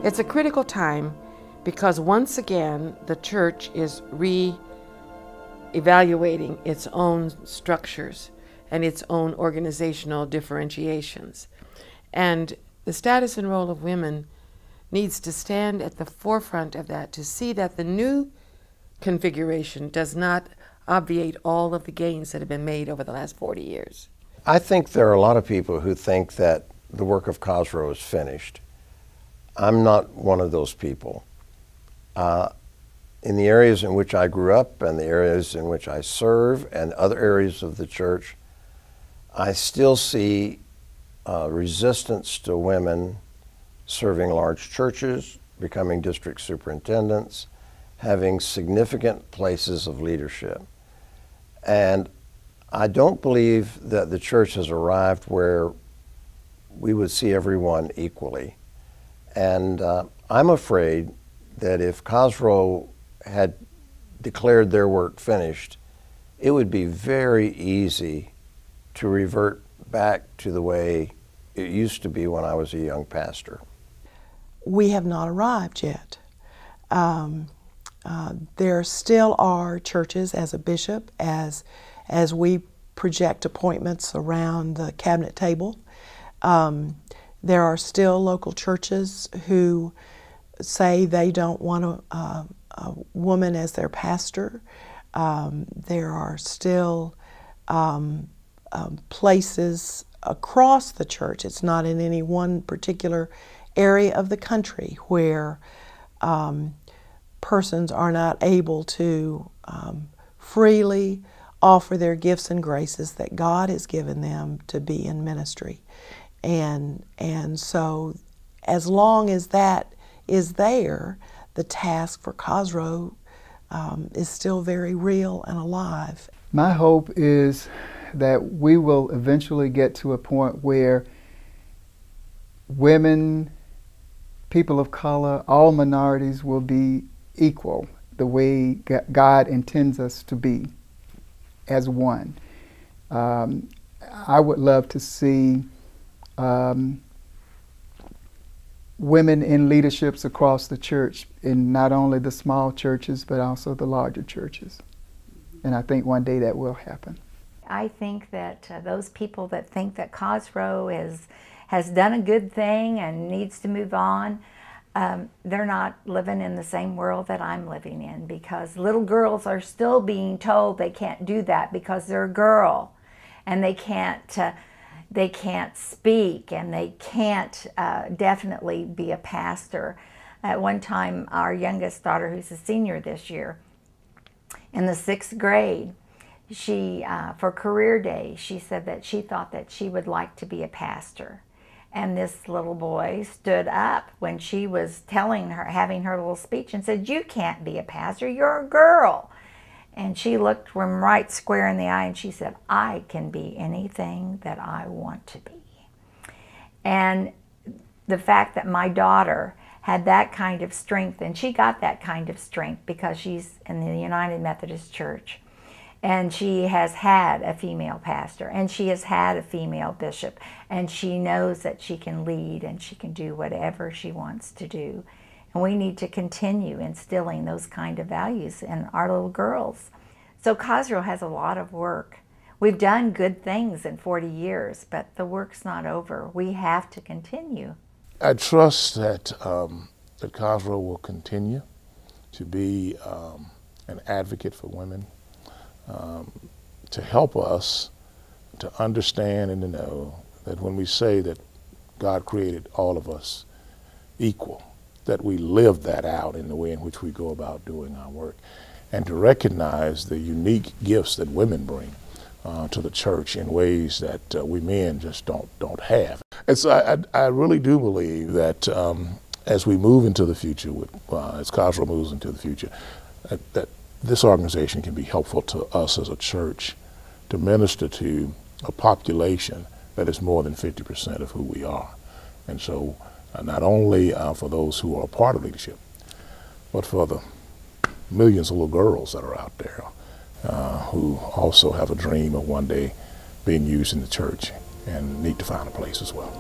It's a critical time because once again the church is re-evaluating its own structures and its own organizational differentiations. And the status and role of women needs to stand at the forefront of that, to see that the new configuration does not obviate all of the gains that have been made over the last 40 years. I think there are a lot of people who think that the work of COSRO is finished. I'm not one of those people. In the areas in which I grew up and the areas in which I serve and other areas of the church, I still see resistance to women serving large churches, becoming district superintendents, having significant places of leadership. And I don't believe that the church has arrived where we would see everyone equally. And I'm afraid that if COSRO had declared their work finished, it would be very easy to revert back to the way it used to be when I was a young pastor. We have not arrived yet. There still are churches, as a bishop, as we project appointments around the cabinet table. There are still local churches who say they don't want a woman as their pastor. There are still places across the church, it's not in any one particular area of the country, where persons are not able to freely offer their gifts and graces that God has given them to be in ministry. And so as long as that is there, the task for COSRO is still very real and alive. My hope is that we will eventually get to a point where women, people of color, all minorities will be equal the way God intends us to be as one. I would love to see women in leaderships across the church, in not only the small churches but also the larger churches. And I think one day that will happen. I think that those people that think that COSRO has done a good thing and needs to move on, they're not living in the same world that I'm living in, because little girls are still being told they can't do that because they're a girl, and they can't speak, and they can't definitely be a pastor. At one time, our youngest daughter, who's a senior this year, in the 6th grade, she, for career day, she said that she thought that she would like to be a pastor. And this little boy stood up when she was telling her, having her little speech, and said, "You can't be a pastor, you're a girl." And she looked him right square in the eye and she said, "I can be anything that I want to be." And the fact that my daughter had that kind of strength, and she got that kind of strength because she's in the United Methodist Church, and she has had a female pastor, and she has had a female bishop, and she knows that she can lead and she can do whatever she wants to do. And we need to continue instilling those kind of values in our little girls. So COSRO has a lot of work. We've done good things in 40 years, but the work's not over. We have to continue. I trust that that COSRO will continue to be an advocate for women, to help us to understand and to know that when we say that God created all of us equal, that we live that out in the way in which we go about doing our work, and to recognize the unique gifts that women bring to the church in ways that we men just don't have. And so I really do believe that as we move into the future, as COSRO moves into the future, that this organization can be helpful to us as a church to minister to a population that is more than 50% of who we are. And so not only for those who are a part of leadership, but for the millions of little girls that are out there who also have a dream of one day being used in the church and need to find a place as well.